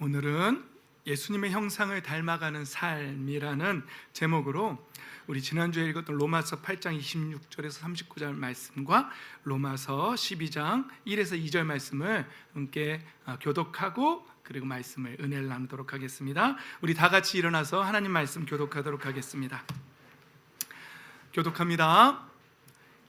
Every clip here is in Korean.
오늘은 예수님의 형상을 닮아가는 삶이라는 제목으로 우리 지난주에 읽었던 로마서 8장 26절에서 39절 말씀과 로마서 12장 1에서 2절 말씀을 함께 교독하고 그리고 말씀을 은혜를 나누도록 하겠습니다. 우리 다 같이 일어나서 하나님 말씀 교독하도록 하겠습니다. 교독합니다.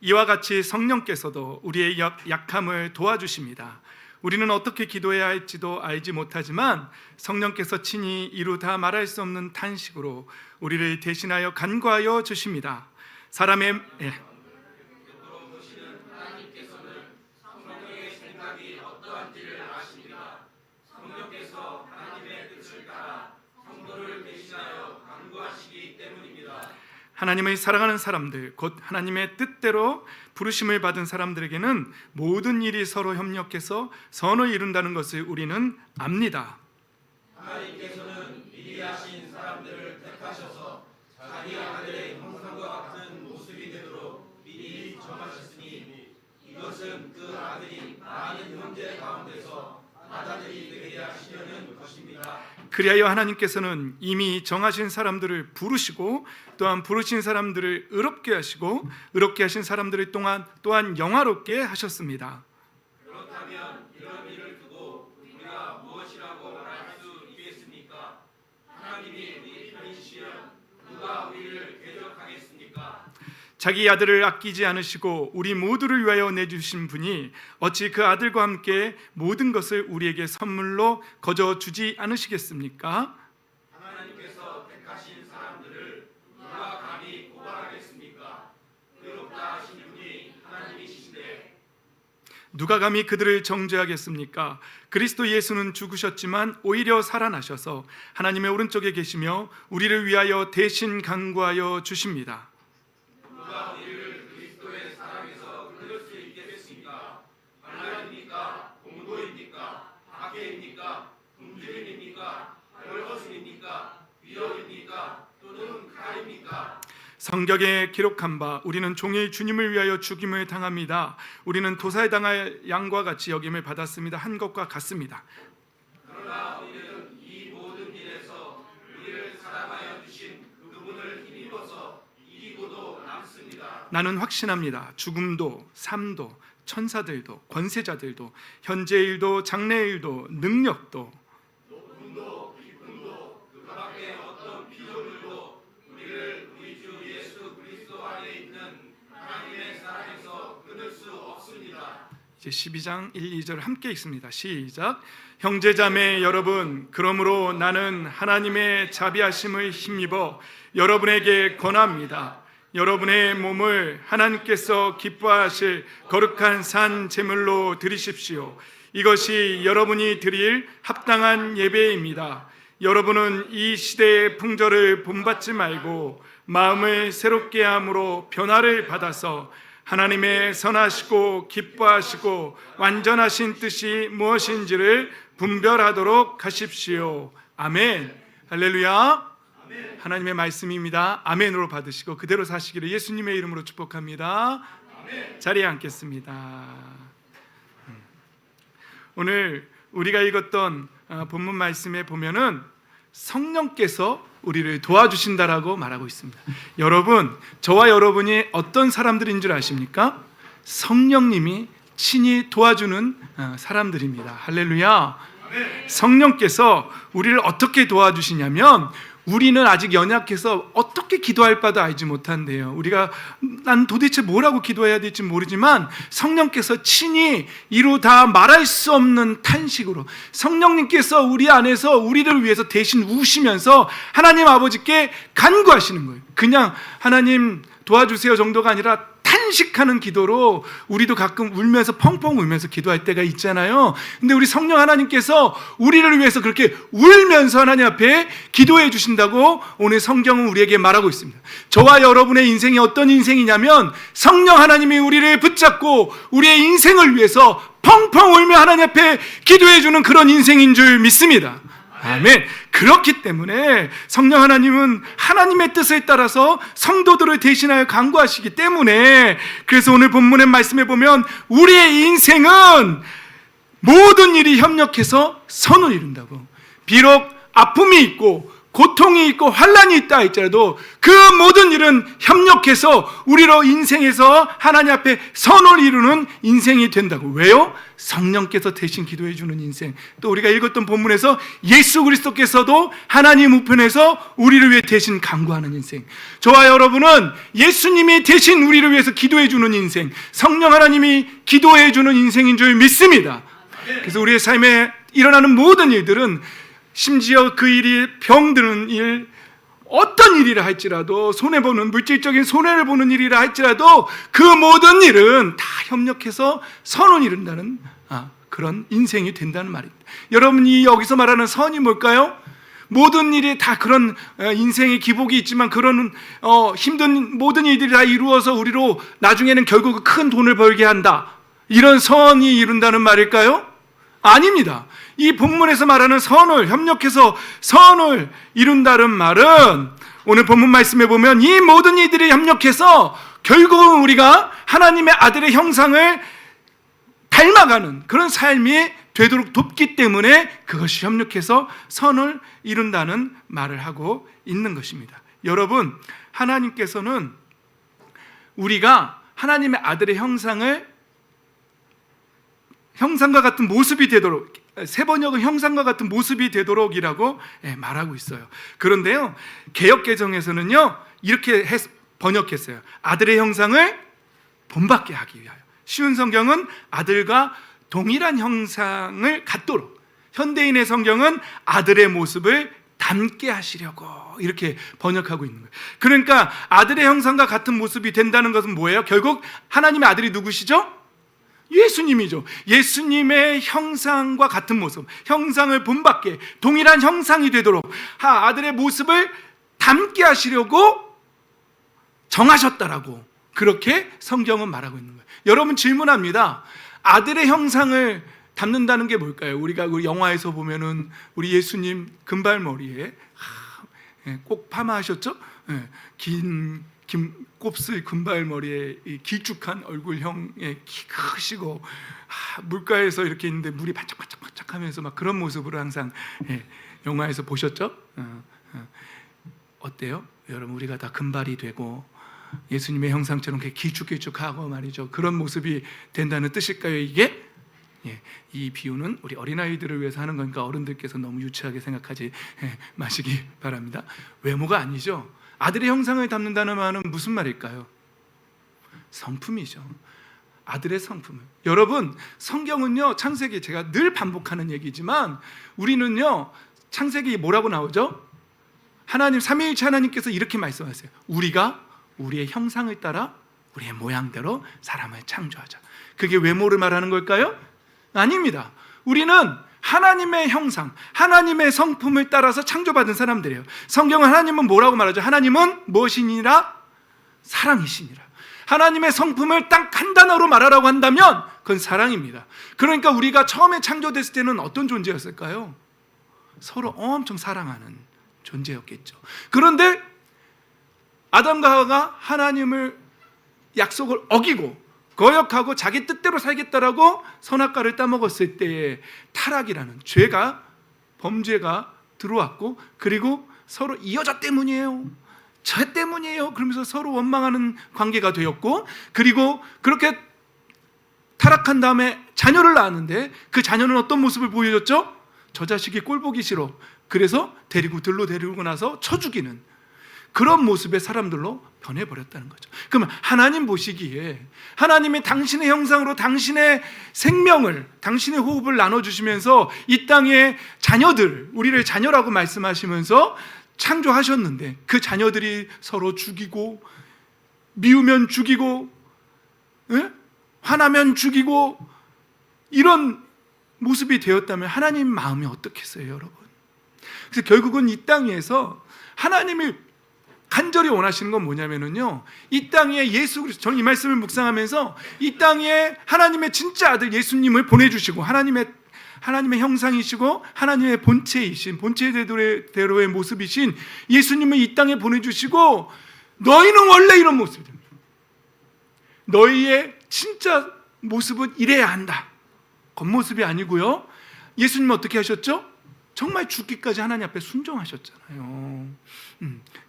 이와 같이 성령께서도 우리의 약함을 도와주십니다. 우리는 어떻게 기도해야 할지도 알지 못하지만 성령께서 친히 이루 다 말할 수 없는 탄식으로 우리를 대신하여 간구하여 주십니다. 사람의 하나님의 사랑하는 사람들, 곧 하나님의 뜻대로 부르심을 받은 사람들에게는 모든 일이 서로 협력해서 선을 이룬다는 것을 우리는 압니다. 하나님께서는 미리 하신 사람들을 택하셔서 자기 아들의 형상과 같은 모습이 되도록 미리 정하셨으니 이것은 그 아들이 많은 형제 가운데서 맏아들이 되게 하시려는 것입니다. 그리하여 하나님께서는 이미 정하신 사람들을 부르시고 또한 부르신 사람들을 의롭게 하시고 의롭게 하신 사람들을 또한 영화롭게 하셨습니다. 그렇다면 이런 일을 두고 우리가 무엇이라고 말할 수 있겠습니까? 하나님이 우리 편이시면 누가 우리를 대적하겠습니까? 자기 아들을 아끼지 않으시고 우리 모두를 위하여 내주신 분이 어찌 그 아들과 함께 모든 것을 우리에게 선물로 거저 주지 않으시겠습니까? 하나님께서 택하신 사람들을 누가 감히 고발하겠습니까? 의롭다 하신 분이 하나님이시신데 누가 감히 그들을 정죄하겠습니까? 그리스도 예수는 죽으셨지만 오히려 살아나셔서 하나님의 오른쪽에 계시며 우리를 위하여 대신 간구하여 주십니다. 누가 우리를 그리스도의 사랑에서 끊을 수 있겠습니까? 환난입니까? 공고입니까? 박해입니까? 굶주림입니까? 벌거벗음입니까? 위협입니까? 또는 칼입니까? 성경에 기록한 바 우리는 종일 주님을 위하여 죽임을 당합니다. 우리는 도살당할 양과 같이 여김을 받았습니다. 한 것과 같습니다. 그러나 우리는 이 모든 일에서 우리를 사랑하여 주신 그분을 힘입어서 이기고도 남습니다. 나는 확신합니다. 죽음도 삶도 천사들도 권세자들도 현재 일도 장래 일도 능력도 높음도 깊음도 그 밖에 어떤 피조물도 우리를 우리 주 예수 그리스도 안에 있는 하나님의 사랑에서 끊을 수 없습니다. 이제 12장 1, 2절 함께 읽습니다. 시작. 형제자매 여러분, 그러므로 나는 하나님의 자비하심을 힘입어 여러분에게 권합니다. 여러분의 몸을 하나님께서 기뻐하실 거룩한 산 제물로 드리십시오. 이것이 여러분이 드릴 합당한 예배입니다. 여러분은 이 시대의 풍조를 본받지 말고 마음을 새롭게 함으로 변화를 받아서 하나님의 선하시고 기뻐하시고 완전하신 뜻이 무엇인지를 분별하도록 하십시오. 아멘. 할렐루야. 하나님의 말씀입니다. 아멘으로 받으시고 그대로 사시기를 예수님의 이름으로 축복합니다. 아멘. 자리에 앉겠습니다. 오늘 우리가 읽었던 본문 말씀에 보면은 성령께서 우리를 도와주신다라고 말하고 있습니다. 여러분, 저와 여러분이 어떤 사람들인 줄 아십니까? 성령님이 친히 도와주는 사람들입니다. 할렐루야. 성령께서 우리를 어떻게 도와주시냐면 우리는 아직 연약해서 어떻게 기도할 바도 알지 못한대요. 우리가 난 도대체 뭐라고 기도해야 될지 모르지만 성령께서 친히 이루 다 말할 수 없는 탄식으로 성령님께서 우리 안에서 우리를 위해서 대신 우시면서 하나님 아버지께 간구하시는 거예요. 그냥 하나님 도와주세요 정도가 아니라 탄식하는 기도로 우리도 가끔 울면서 펑펑 울면서 기도할 때가 있잖아요. 근데 우리 성령 하나님께서 우리를 위해서 그렇게 울면서 하나님 앞에 기도해 주신다고 오늘 성경은 우리에게 말하고 있습니다. 저와 여러분의 인생이 어떤 인생이냐면 성령 하나님이 우리를 붙잡고 우리의 인생을 위해서 펑펑 울며 하나님 앞에 기도해 주는 그런 인생인 줄 믿습니다. 아멘. 그렇기 때문에 성령 하나님은 하나님의 뜻에 따라서 성도들을 대신하여 간구하시기 때문에 그래서 오늘 본문의 말씀에 보면 우리의 인생은 모든 일이 협력해서 선을 이룬다고. 비록 아픔이 있고 고통이 있고 환난이 있다 할지라도 그 모든 일은 협력해서 우리로 인생에서 하나님 앞에 선을 이루는 인생이 된다고. 왜요? 성령께서 대신 기도해 주는 인생. 또 우리가 읽었던 본문에서 예수 그리스도께서도 하나님 우편에서 우리를 위해 대신 간구하는 인생. 저와 여러분은 예수님이 대신 우리를 위해서 기도해 주는 인생, 성령 하나님이 기도해 주는 인생인 줄 믿습니다. 그래서 우리의 삶에 일어나는 모든 일들은, 심지어 그 일이 병드는 일, 어떤 일이라 할지라도, 손해보는, 물질적인 손해를 보는 일이라 할지라도 그 모든 일은 다 협력해서 선을 이룬다는 그런 인생이 된다는 말입니다. 여러분이 여기서 말하는 선이 뭘까요? 모든 일이 다 그런 인생의 기복이 있지만 그런 힘든 모든 일들이 다 이루어서 우리로 나중에는 결국 큰 돈을 벌게 한다, 이런 선이 이룬다는 말일까요? 아닙니다. 이 본문에서 말하는 선을, 협력해서 선을 이룬다는 말은, 오늘 본문 말씀에 보면 이 모든 이들이 협력해서 결국은 우리가 하나님의 아들의 형상을 닮아가는 그런 삶이 되도록 돕기 때문에 그것이 협력해서 선을 이룬다는 말을 하고 있는 것입니다. 여러분, 하나님께서는 우리가 하나님의 아들의 형상과 같은 모습이 되도록, 세 번역은 형상과 같은 모습이 되도록이라고 말하고 있어요. 그런데요, 개역개정에서는요 이렇게 번역했어요. 아들의 형상을 본받게 하기 위하여. 쉬운 성경은 아들과 동일한 형상을 갖도록, 현대인의 성경은 아들의 모습을 닮게 하시려고 이렇게 번역하고 있는 거예요. 그러니까 아들의 형상과 같은 모습이 된다는 것은 뭐예요? 결국 하나님의 아들이 누구시죠? 예수님이죠. 예수님의 형상과 같은 모습, 형상을 본받게, 동일한 형상이 되도록 아들의 모습을 닮게 하시려고 정하셨다라고, 그렇게 성경은 말하고 있는 거예요. 여러분, 질문합니다. 아들의 형상을 닮는다는 게 뭘까요? 우리가 영화에서 보면은 우리 예수님 금발머리에 꼭 파마하셨죠? 긴 곱슬 금발머리에 길쭉한 얼굴형에 키 크시고 물가에서 이렇게 있는데 물이 반짝반짝반짝하면서 막 그런 모습으로 항상 영화에서 보셨죠? 어때요? 여러분, 우리가 다 금발이 되고 예수님의 형상처럼 길쭉길쭉하고 말이죠, 그런 모습이 된다는 뜻일까요, 이게? 이 비유는 우리 어린아이들을 위해서 하는 거니까 어른들께서 너무 유치하게 생각하지 마시기 바랍니다. 외모가 아니죠. 아들의 형상을 담는다는 말은 무슨 말일까요? 성품이죠. 아들의 성품을. 여러분, 성경은요, 창세기, 제가 늘 반복하는 얘기지만 우리는요, 창세기 뭐라고 나오죠? 하나님, 삼위일체 하나님께서 이렇게 말씀하세요. 우리가 우리의 형상을 따라 우리의 모양대로 사람을 창조하자. 그게 외모를 말하는 걸까요? 아닙니다. 우리는 하나님의 형상, 하나님의 성품을 따라서 창조받은 사람들이에요. 성경은 하나님은 뭐라고 말하죠? 하나님은 무엇이니라? 사랑이시니라. 하나님의 성품을 딱 한 단어로 말하라고 한다면 그건 사랑입니다. 그러니까 우리가 처음에 창조됐을 때는 어떤 존재였을까요? 서로 엄청 사랑하는 존재였겠죠. 그런데 아담과 하와가 하나님을 약속을 어기고 거역하고 자기 뜻대로 살겠다라고 선악과를 따먹었을 때의 타락이라는 범죄가 들어왔고, 그리고 서로 이 여자 때문이에요, 저 때문이에요 그러면서 서로 원망하는 관계가 되었고, 그리고 그렇게 타락한 다음에 자녀를 낳았는데 그 자녀는 어떤 모습을 보여줬죠? 저 자식이 꼴 보기 싫어, 그래서 들로 데리고 나서 쳐 죽이는 그런 모습의 사람들로 변해버렸다는 거죠. 그러면 하나님 보시기에 하나님이 당신의 형상으로 당신의 생명을, 당신의 호흡을 나눠주시면서 이 땅의 자녀들, 우리를 자녀라고 말씀하시면서 창조하셨는데 그 자녀들이 서로 죽이고, 미우면 죽이고, 화나면 죽이고, 이런 모습이 되었다면 하나님 마음이 어떻겠어요, 여러분? 그래서 결국은 이 땅에서 하나님이 간절히 원하시는 건 뭐냐면요, 이 땅에 예수 그리스도, 저는 이 말씀을 묵상하면서 이 땅에 하나님의 진짜 아들 예수님을 보내주시고, 하나님의 형상이시고 하나님의 본체대로의 모습이신 예수님을 이 땅에 보내주시고, 너희는 원래 이런 모습이다, 너희의 진짜 모습은 이래야 한다, 겉모습이 아니고요. 예수님은 어떻게 하셨죠? 정말 죽기까지 하나님 앞에 순종하셨잖아요.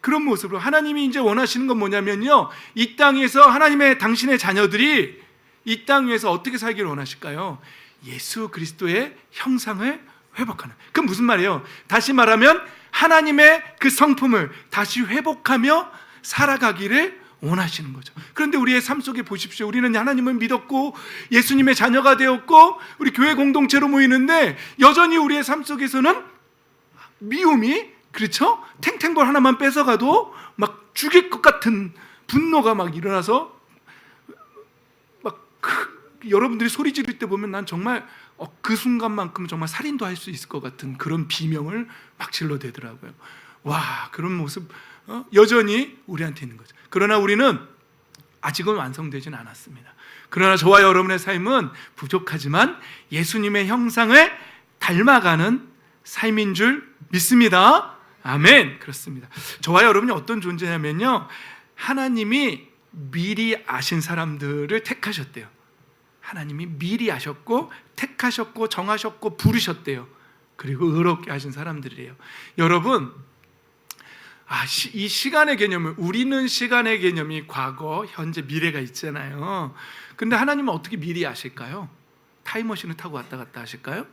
그런 모습으로 하나님이 이제 원하시는 건 뭐냐면요, 이 땅에서 하나님의 당신의 자녀들이 이 땅 위에서 어떻게 살기를 원하실까요? 예수 그리스도의 형상을 회복하는. 그건 무슨 말이에요? 다시 말하면 하나님의 그 성품을 다시 회복하며 살아가기를 원하시는 거죠. 그런데 우리의 삶 속에 보십시오. 우리는 하나님을 믿었고 예수님의 자녀가 되었고 우리 교회 공동체로 모이는데 여전히 우리의 삶 속에서는 미움이, 그렇죠? 탱탱볼 하나만 뺏어가도 막 죽일 것 같은 분노가 막 일어나서 막 여러분들이 소리 지를 때 보면 난 정말 그 순간만큼 정말 살인도 할 수 있을 것 같은 그런 비명을 막 질러대더라고요. 와, 그런 모습 여전히 우리한테 있는 거죠. 그러나 우리는 아직은 완성되지는 않았습니다. 그러나 저와 여러분의 삶은 부족하지만 예수님의 형상을 닮아가는 삶인 줄 믿습니다. 아멘. 그렇습니다. 저와 여러분이 어떤 존재냐면요, 하나님이 미리 아신 사람들을 택하셨대요. 하나님이 미리 아셨고 택하셨고 정하셨고 부르셨대요. 그리고 의롭게 하신 사람들이에요. 여러분, 이 시간의 개념을, 우리는 시간의 개념이 과거, 현재, 미래가 있잖아요. 근데 하나님은 어떻게 미리 아실까요? 타임머신을 타고 왔다 갔다 하실까요?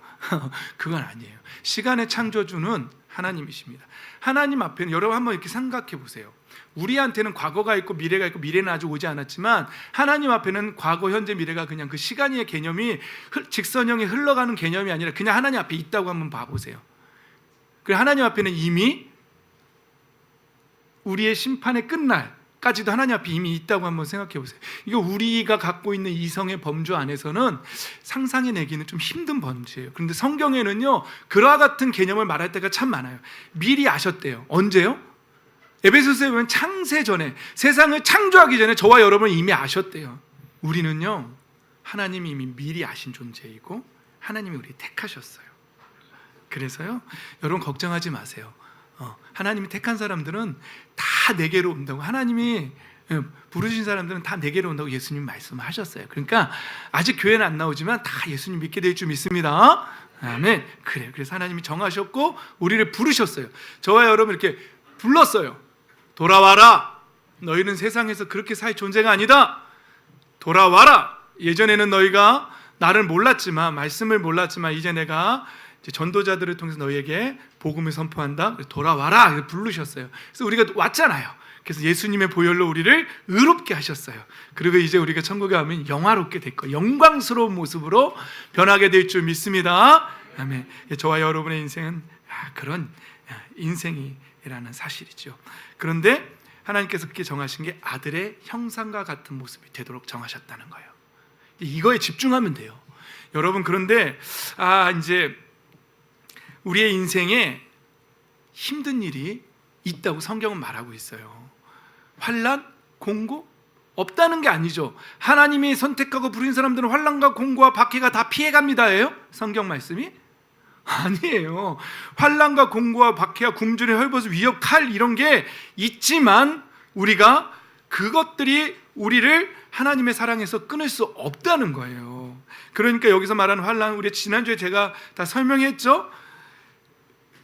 그건 아니에요. 시간의 창조주는 하나님이십니다. 하나님 앞에는, 여러분 한번 이렇게 생각해 보세요. 우리한테는 과거가 있고 미래가 있고, 미래는 아직 오지 않았지만 하나님 앞에는 과거, 현재, 미래가 그냥 그 시간의 개념이 직선형이 흘러가는 개념이 아니라 그냥 하나님 앞에 있다고 한번 봐보세요. 그리고 하나님 앞에는 이미 우리의 심판의 끝날까지도 하나님 앞에 이미 있다고 한번 생각해 보세요. 이거 우리가 갖고 있는 이성의 범주 안에서는 상상해내기는 좀 힘든 범주예요. 그런데 성경에는요, 그와 같은 개념을 말할 때가 참 많아요. 미리 아셨대요. 언제요? 에베소서에 보면 창세 전에, 세상을 창조하기 전에 저와 여러분을 이미 아셨대요. 우리는요, 하나님이 이미 미리 아신 존재이고 하나님이 우리 택하셨어요. 그래서요, 여러분 걱정하지 마세요. 하나님이 택한 사람들은 다 내게로 온다고, 하나님이 부르신 사람들은 다 내게로 온다고 예수님 말씀하셨어요. 그러니까 아직 교회는 안 나오지만 다 예수님 믿게 될 줄 믿습니다. 아멘. 그래요. 그래서 하나님이 정하셨고 우리를 부르셨어요. 저와 여러분 이렇게 불렀어요. 돌아와라. 너희는 세상에서 그렇게 살 존재가 아니다. 돌아와라. 예전에는 너희가 나를 몰랐지만, 말씀을 몰랐지만 이제 내가 전도자들을 통해서 너희에게 복음을 선포한다. 돌아와라. 부르셨어요. 그래서 우리가 왔잖아요. 그래서 예수님의 보혈로 우리를 의롭게 하셨어요. 그리고 이제 우리가 천국에 가면 영화롭게 될 거예요. 영광스러운 모습으로 변하게 될 줄 믿습니다. 아멘. 저와 여러분의 인생은 그런 인생이라는 사실이죠. 그런데 하나님께서 그렇게 정하신 게 아들의 형상과 같은 모습이 되도록 정하셨다는 거예요. 이거에 집중하면 돼요. 여러분, 그런데 이제 우리의 인생에 힘든 일이 있다고 성경은 말하고 있어요. 환난, 공고 없다는 게 아니죠. 하나님이 선택하고 부린 사람들은 환난과 공고와 박해가 다 피해갑니다예요? 성경 말씀이? 아니에요. 환난과 공고와 박해와 굶주림, 헐벗음, 위협, 칼 이런 게 있지만 우리가 그것들이 우리를 하나님의 사랑에서 끊을 수 없다는 거예요. 그러니까 여기서 말하는 환난, 우리 지난주에 제가 다 설명했죠.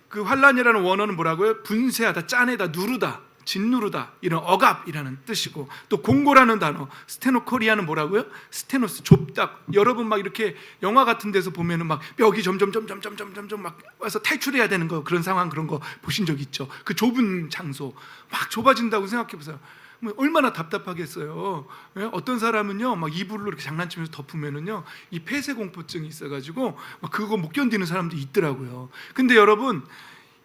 그 환난이라는 원어는 뭐라고요? 분쇄하다, 짜내다, 누르다, 짓누르다, 이런 억압이라는 뜻이고, 또 공고라는 단어, 스테노코리아는 뭐라고요? 스테노스, 좁다. 여러분 막 이렇게 영화 같은 데서 보면은 막 벽이 점점 막 와서 탈출해야 되는 거, 그런 상황, 그런 거 보신 적 있죠? 그 좁은 장소 막 좁아진다고 생각해 보세요. 얼마나 답답하겠어요. 어떤 사람은요, 막 이불로 이렇게 장난치면서 덮으면은요, 이 폐쇄 공포증이 있어가지고 막 그거 못 견디는 사람도 있더라고요. 근데 여러분,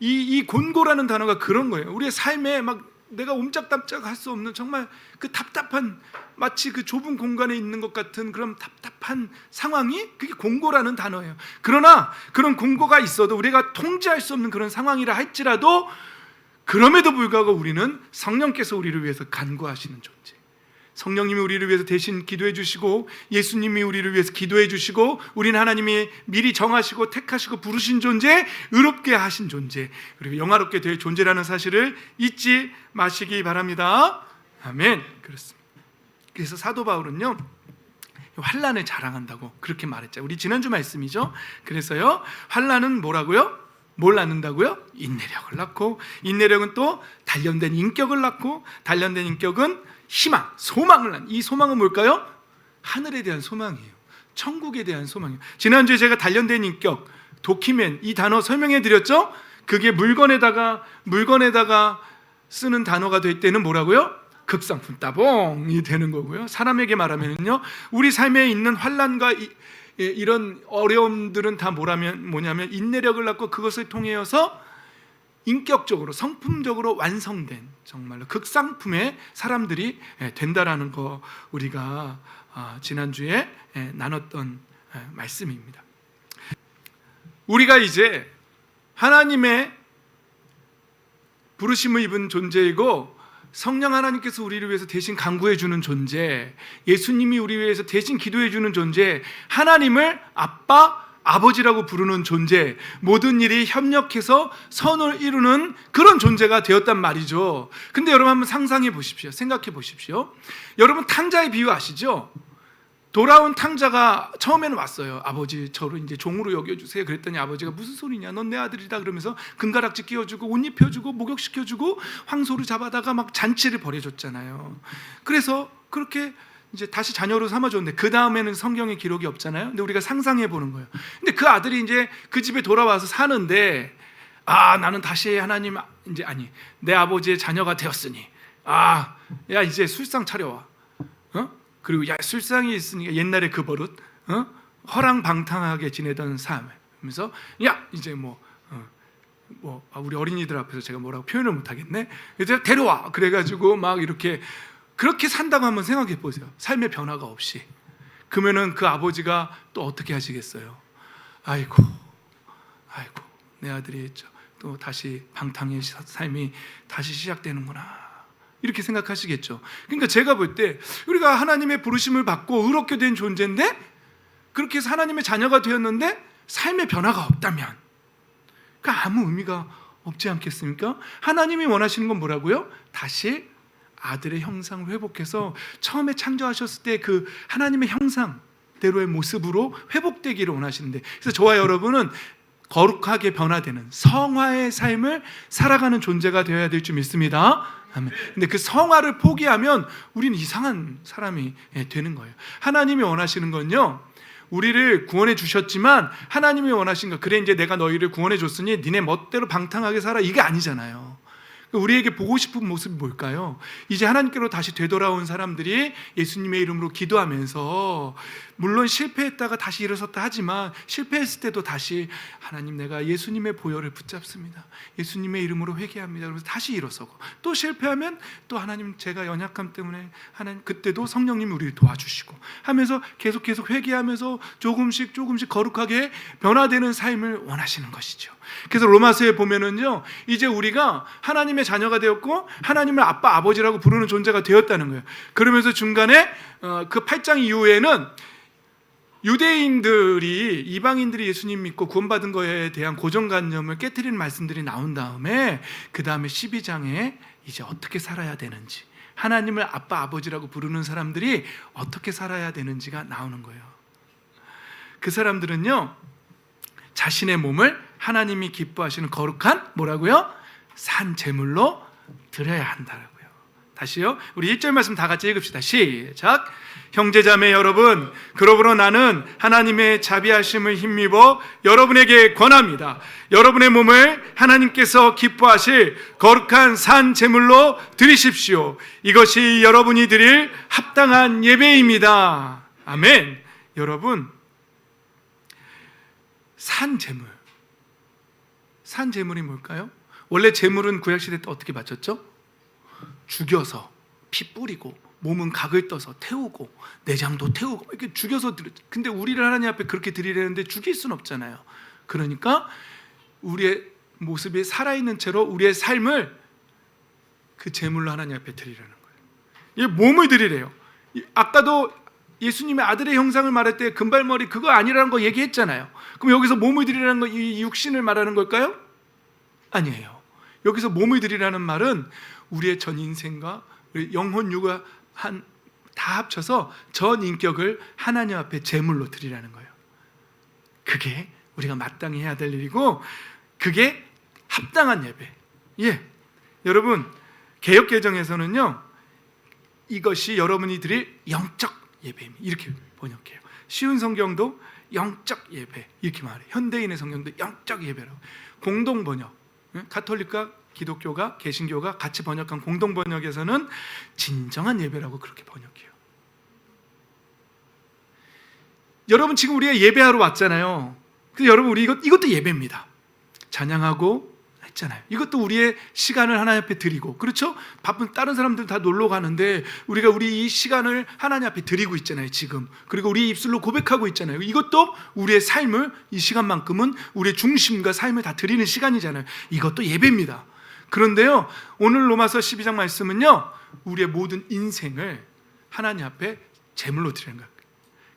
이 곤고라는 단어가 그런 거예요. 우리의 삶에 막 내가 옴짝담짝 할 수 없는 정말 그 답답한, 마치 그 좁은 공간에 있는 것 같은 그런 답답한 상황이, 그게 공고라는 단어예요. 그러나 그런 공고가 있어도 우리가 통제할 수 없는 그런 상황이라 할지라도, 그럼에도 불구하고 우리는 성령께서 우리를 위해서 간구하시는 존재, 성령님이 우리를 위해서 대신 기도해 주시고, 예수님이 우리를 위해서 기도해 주시고, 우리는 하나님이 미리 정하시고 택하시고 부르신 존재, 의롭게 하신 존재, 그리고 영화롭게 될 존재라는 사실을 잊지 마시기 바랍니다. 아멘. 그렇습니다. 그래서 사도 바울은요, 환난을 자랑한다고 그렇게 말했죠. 우리 지난주 말씀이죠. 그래서요, 환난은 뭐라고요? 뭘 낳는다고요? 인내력을 낳고, 인내력은 또 단련된 인격을 낳고, 단련된 인격은 희망, 소망을 낳는. 이 소망은 뭘까요? 하늘에 대한 소망이에요. 천국에 대한 소망이에요. 지난주에 제가 단련된 인격, 도키멘, 이 단어 설명해 드렸죠? 그게 물건에다가 쓰는 단어가 될 때는 뭐라고요? 극상품 따봉이 되는 거고요. 사람에게 말하면요, 우리 삶에 있는 환난과 이런 어려움들은 다 뭐냐면 인내력을 낳고 그것을 통해서 인격적으로 성품적으로 완성된 정말로 극상품의 사람들이 된다라는 거 우리가 지난주에 나눴던 말씀입니다. 우리가 이제 하나님의 부르심을 입은 존재이고, 성령 하나님께서 우리를 위해서 대신 간구해 주는 존재, 예수님이 우리 위해서 대신 기도해 주는 존재, 하나님을 아빠, 아버지라고 부르는 존재, 모든 일이 협력해서 선을 이루는 그런 존재가 되었단 말이죠. 근데 여러분 한번 상상해 보십시오. 생각해 보십시오. 여러분 탕자의 비유 아시죠? 돌아온 탕자가 처음에는 왔어요. 아버지, 저를 이제 종으로 여겨주세요. 그랬더니 아버지가 무슨 소리냐, 넌 내 아들이다 그러면서 금가락지 끼워주고 옷 입혀주고 목욕시켜주고 황소를 잡아다가 막 잔치를 벌여줬잖아요. 그래서 그렇게 이제 다시 자녀로 삼아줬는데, 그 다음에는 성경에 기록이 없잖아요. 근데 우리가 상상해 보는 거예요. 근데 그 아들이 이제 그 집에 돌아와서 사는데, 나는 다시 하나님, 이제 내 아버지의 자녀가 되었으니, 야 이제 술상 차려와. 그리고 야, 술상이 있으니까 옛날에 그 버릇, 허랑방탕하게 지내던 삶, 하면서 야 이제 우리 어린이들 앞에서 제가 뭐라고 표현을 못하겠네. 그래서 데려와. 그래가지고 막 이렇게 그렇게 산다고 한번 생각해 보세요. 삶의 변화가 없이. 그러면은 그 아버지가 또 어떻게 하시겠어요? 아이고 내 아들이 또 다시 방탕의 삶이 다시 시작되는구나, 이렇게 생각하시겠죠. 그러니까 제가 볼 때 우리가 하나님의 부르심을 받고 의롭게 된 존재인데, 그렇게 해서 하나님의 자녀가 되었는데 삶의 변화가 없다면 그러니까 아무 의미가 없지 않겠습니까? 하나님이 원하시는 건 뭐라고요? 다시 아들의 형상을 회복해서 처음에 창조하셨을 때 그 하나님의 형상대로의 모습으로 회복되기를 원하시는데, 그래서 저와 여러분은 거룩하게 변화되는 성화의 삶을 살아가는 존재가 되어야 될 줄 믿습니다. 아멘. 근데 그 성화를 포기하면 우리는 이상한 사람이 되는 거예요. 하나님이 원하시는 건요, 우리를 구원해 주셨지만 하나님이 원하신 거, 그래 이제 내가 너희를 구원해 줬으니 니네 멋대로 방탕하게 살아, 이게 아니잖아요. 우리에게 보고 싶은 모습이 뭘까요? 이제 하나님께로 다시 되돌아온 사람들이 예수님의 이름으로 기도하면서, 물론 실패했다가 다시 일어섰다 하지만 실패했을 때도 다시 하나님, 내가 예수님의 보혈을 붙잡습니다, 예수님의 이름으로 회개합니다, 그래서 다시 일어서고, 또 실패하면 또 하나님, 제가 연약함 때문에 하나님, 그때도 성령님이 우리를 도와주시고 하면서 계속 회개하면서 조금씩 거룩하게 변화되는 삶을 원하시는 것이죠. 그래서 로마서에 보면은요, 이제 우리가 하나님의 자녀가 되었고 하나님을 아빠, 아버지라고 부르는 존재가 되었다는 거예요. 그러면서 중간에 그 8장 이후에는 유대인들이, 이방인들이 예수님 믿고 구원받은 거에 대한 고정관념을 깨트리는 말씀들이 나온 다음에, 그 다음에 12장에 이제 어떻게 살아야 되는지, 하나님을 아빠, 아버지라고 부르는 사람들이 어떻게 살아야 되는지가 나오는 거예요. 그 사람들은요, 자신의 몸을 하나님이 기뻐하시는 거룩한 뭐라고요? 산 제물로 드려야 한다라고요. 다시요, 우리 1절 말씀 다 같이 읽읍시다. 시작. 형제자매 여러분, 그러므로 나는 하나님의 자비하심을 힘입어 여러분에게 권합니다. 여러분의 몸을 하나님께서 기뻐하실 거룩한 산 제물로 드리십시오. 이것이 여러분이 드릴 합당한 예배입니다. 아멘. 여러분, 산 제물이 뭘까요? 원래 제물은 구약시대 때 어떻게 바쳤죠? 죽여서 피 뿌리고 몸은 각을 떠서 태우고 내장도 태우고 이렇게 죽여서 드렸죠. 근데 우리를 하나님 앞에 그렇게 드리려는데 죽일 수는 없잖아요. 그러니까 우리의 모습이 살아있는 채로 우리의 삶을 그 제물로 하나님 앞에 드리려는 거예요. 이 몸을 드리래요. 아까도 예수님의 아들의 형상을 말할 때 금발머리 그거 아니라는 거 얘기했잖아요. 그럼 여기서 몸을 드리라는 거 이 육신을 말하는 걸까요? 아니에요. 여기서 몸을 드리라는 말은 우리의 전 인생과 우리 영혼 유구한 다 합쳐서 전 인격을 하나님 앞에 제물로 드리라는 거예요. 그게 우리가 마땅히 해야 될 일이고, 그게 합당한 예배. 예, 여러분, 개역개정에서는요, 이것이 여러분이 드릴 영적 예배입니다. 이렇게 번역해요. 쉬운 성경도 영적 예배 이렇게 말해요. 현대인의 성경도 영적 예배라고. 공동 번역, 가톨릭과 기독교가, 개신교가 같이 번역한 공동 번역에서는 진정한 예배라고 그렇게 번역해요. 여러분, 지금 우리가 예배하러 왔잖아요. 그래서 여러분, 우리 이것도 예배입니다. 찬양하고 했잖아요. 이것도 우리의 시간을 하나님 앞에 드리고, 그렇죠? 바쁜 다른 사람들 다 놀러 가는데 우리가 우리 이 시간을 하나님 앞에 드리고 있잖아요, 지금. 그리고 우리 입술로 고백하고 있잖아요. 이것도 우리의 삶을, 이 시간만큼은 우리의 중심과 삶을 다 드리는 시간이잖아요. 이것도 예배입니다. 그런데요, 오늘 로마서 12장 말씀은요, 우리의 모든 인생을 하나님 앞에 제물로 드리는 거예요.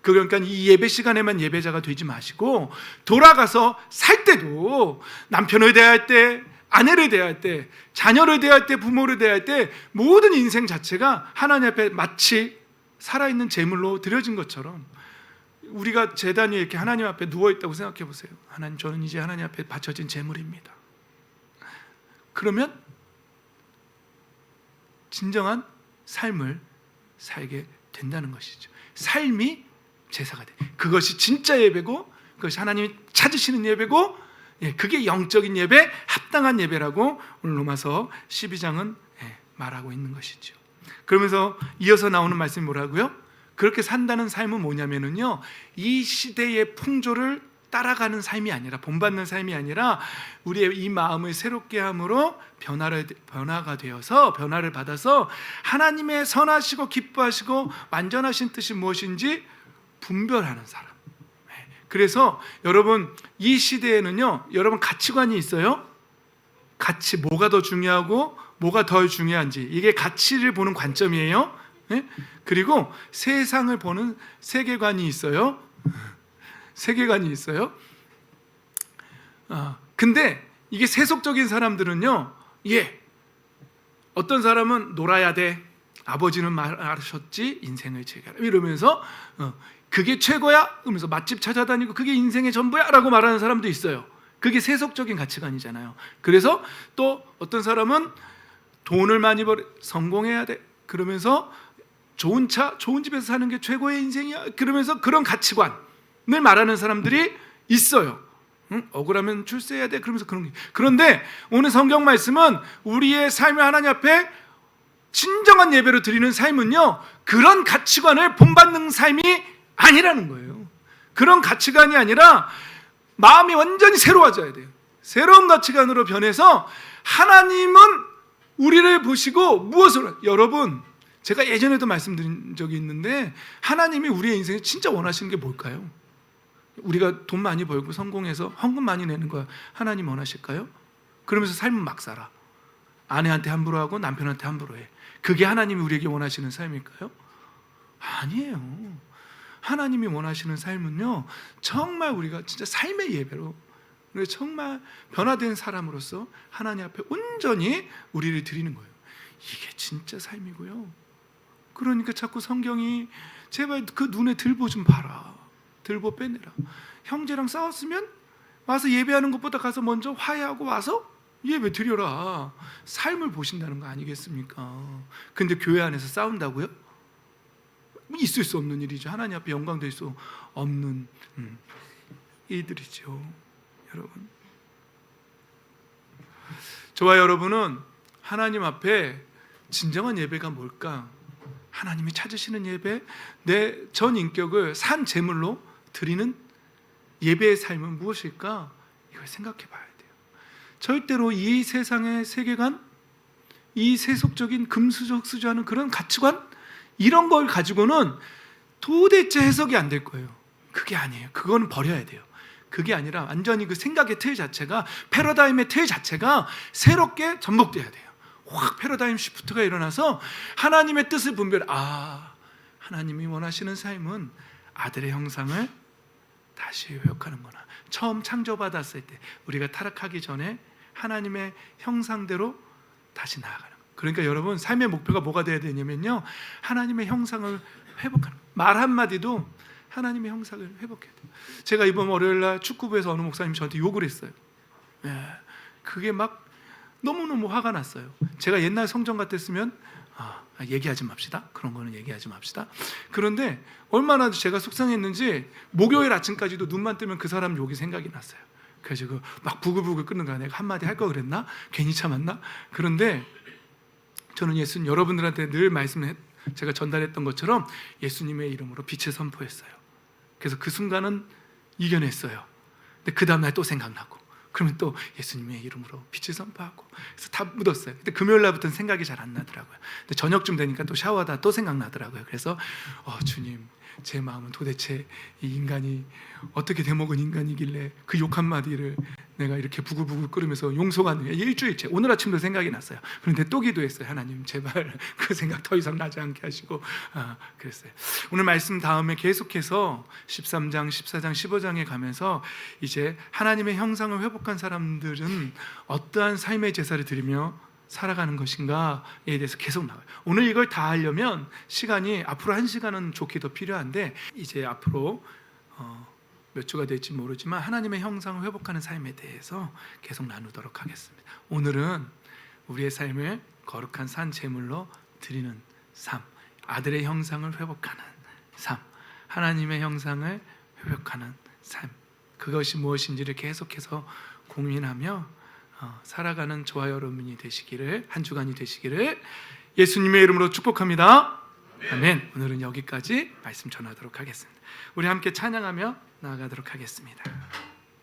그러니까 이 예배 시간에만 예배자가 되지 마시고, 돌아가서 살 때도 남편을 대할 때, 아내를 대할 때, 자녀를 대할 때, 부모를 대할 때 모든 인생 자체가 하나님 앞에 마치 살아있는 제물로 드려진 것처럼, 우리가 제단 위에 이렇게 하나님 앞에 누워있다고 생각해 보세요. 하나님, 저는 이제 하나님 앞에 바쳐진 제물입니다. 그러면 진정한 삶을 살게 된다는 것이죠. 삶이 제사가 돼. 그것이 진짜 예배고, 그것이 하나님이 찾으시는 예배고, 그게 영적인 예배, 합당한 예배라고 오늘 로마서 12장은 말하고 있는 것이죠. 그러면서 이어서 나오는 말씀이 뭐라고요? 그렇게 산다는 삶은 뭐냐면요, 이 시대의 풍조를 따라가는 삶이 아니라, 본받는 삶이 아니라 우리의 이 마음을 새롭게 함으로 변화가 되어서, 변화를 받아서 하나님의 선하시고 기뻐하시고 완전하신 뜻이 무엇인지 분별하는 사람. 그래서 여러분, 이 시대에는요, 여러분 가치관이 있어요. 가치, 뭐가 더 중요하고 뭐가 덜 중요한지, 이게 가치를 보는 관점이에요. 그리고 세상을 보는 세계관이 있어요. 세계관이 있어요. 근데 이게 세속적인 사람들은요, 어떤 사람은 놀아야 돼, 아버지는 말하셨지, 인생을 즐겨라, 이러면서 그게 최고야? 그러면서 맛집 찾아다니고 그게 인생의 전부야? 라고 말하는 사람도 있어요. 그게 세속적인 가치관이잖아요. 그래서 또 어떤 사람은 돈을 많이 성공해야 돼, 그러면서 좋은 차, 좋은 집에서 사는 게 최고의 인생이야, 그러면서 그런 가치관을 말하는 사람들이 있어요. 억울하면 출세해야 돼, 그러면서 그런 게. 그런데 오늘 성경 말씀은 우리의 삶을 하나님 앞에 진정한 예배로 드리는 삶은요, 그런 가치관을 본받는 삶이 아니라는 거예요. 그런 가치관이 아니라 마음이 완전히 새로워져야 돼요. 새로운 가치관으로 변해서 하나님은 우리를 보시고 무엇을, 여러분, 제가 예전에도 말씀드린 적이 있는데, 하나님이 우리의 인생에 진짜 원하시는 게 뭘까요? 우리가 돈 많이 벌고 성공해서 헌금 많이 내는 거야 하나님 원하실까요? 그러면서 삶은 막 살아. 아내한테 함부로 하고 남편한테 함부로 해. 그게 하나님이 우리에게 원하시는 삶일까요? 아니에요. 하나님이 원하시는 삶은요, 정말 우리가 진짜 삶의 예배로, 정말 변화된 사람으로서 하나님 앞에 온전히 우리를 드리는 거예요. 이게 진짜 삶이고요. 그러니까 자꾸 성경이 제발 그 눈에 들보 좀 봐라, 들보 빼내라. 형제랑 싸웠으면 와서 예배하는 것보다 가서 먼저 화해하고 와서 예배 드려라. 삶을 보신다는 거 아니겠습니까? 근데 교회 안에서 싸운다고요? 있을 수 없는 일이죠. 하나님 앞에 영광될 수 없는 일들이죠. 여러분, 저와 여러분은 하나님 앞에 진정한 예배가 뭘까? 하나님이 찾으시는 예배, 내 전 인격을 산 제물로 드리는 예배의 삶은 무엇일까? 이걸 생각해 봐야 돼요. 절대로 이 세상의 세계관, 이 세속적인 금수저흑수저하는 그런 가치관, 이런 걸 가지고는 도대체 해석이 안 될 거예요. 그게 아니에요. 그거는 버려야 돼요. 그게 아니라 완전히 그 생각의 틀 자체가, 패러다임의 틀 자체가 새롭게 전복돼야 돼요. 확 패러다임 시프트가 일어나서 하나님의 뜻을 하나님이 원하시는 삶은 아들의 형상을 다시 회복하는구나. 처음 창조받았을 때, 우리가 타락하기 전에 하나님의 형상대로 다시 나아가는 거예요. 그러니까 여러분 삶의 목표가 뭐가 돼야 되냐면요, 하나님의 형상을 회복하는, 말 한마디도 하나님의 형상을 회복해야 돼요. 제가 이번 월요일날 축구부에서 어느 목사님이 저한테 욕을 했어요. 그게 막 너무너무 화가 났어요. 제가 옛날 성전 같았으면 얘기하지 맙시다, 그런 거는 얘기하지 맙시다. 그런데 얼마나 제가 속상했는지 목요일 아침까지도 눈만 뜨면 그 사람 욕이 생각이 났어요. 그래서 막 부글부글 끓는 거야. 내가 한마디 할 거 그랬나? 괜히 참았나? 그런데 저는 예수님, 여러분들한테 늘 제가 전달했던 것처럼 예수님의 이름으로 빛을 선포했어요. 그래서 그 순간은 이겨냈어요. 근데 그 다음날 또 생각나고, 그러면 또 예수님의 이름으로 빛을 선포하고, 그래서 다 묻었어요. 근데 금요일 날부터는 생각이 잘 안 나더라고요. 근데 저녁쯤 되니까 또 샤워하다 또 생각나더라고요. 그래서 주님, 제 마음은 도대체 이 인간이 어떻게 대먹은 인간이길래 그 욕 한마디를 내가 이렇게 부글부글 끓으면서 용서가 안 돼요. 일주일째, 오늘 아침도 생각이 났어요. 그런데 또 기도했어요. 하나님 제발 그 생각 더 이상 나지 않게 하시고, 그랬어요. 오늘 말씀 다음에 계속해서 13장, 14장, 15장에 가면서 이제 하나님의 형상을 회복한 사람들은 어떠한 삶의 제사를 드리며 살아가는 것인가에 대해서 계속 나와요. 오늘 이걸 다 하려면 시간이 앞으로 1시간은 좋게 더 필요한데, 이제 앞으로 몇 주가 될지 모르지만 하나님의 형상을 회복하는 삶에 대해서 계속 나누도록 하겠습니다. 오늘은 우리의 삶을 거룩한 산 제물로 드리는 삶, 아들의 형상을 회복하는 삶, 하나님의 형상을 회복하는 삶, 그것이 무엇인지를 계속해서 고민하며 살아가는 저와 여러분이 되시기를, 한 주간이 되시기를 예수님의 이름으로 축복합니다. 아멘. 오늘은 여기까지 말씀 전하도록 하겠습니다. 우리 함께 찬양하며 나아가도록 하겠습니다.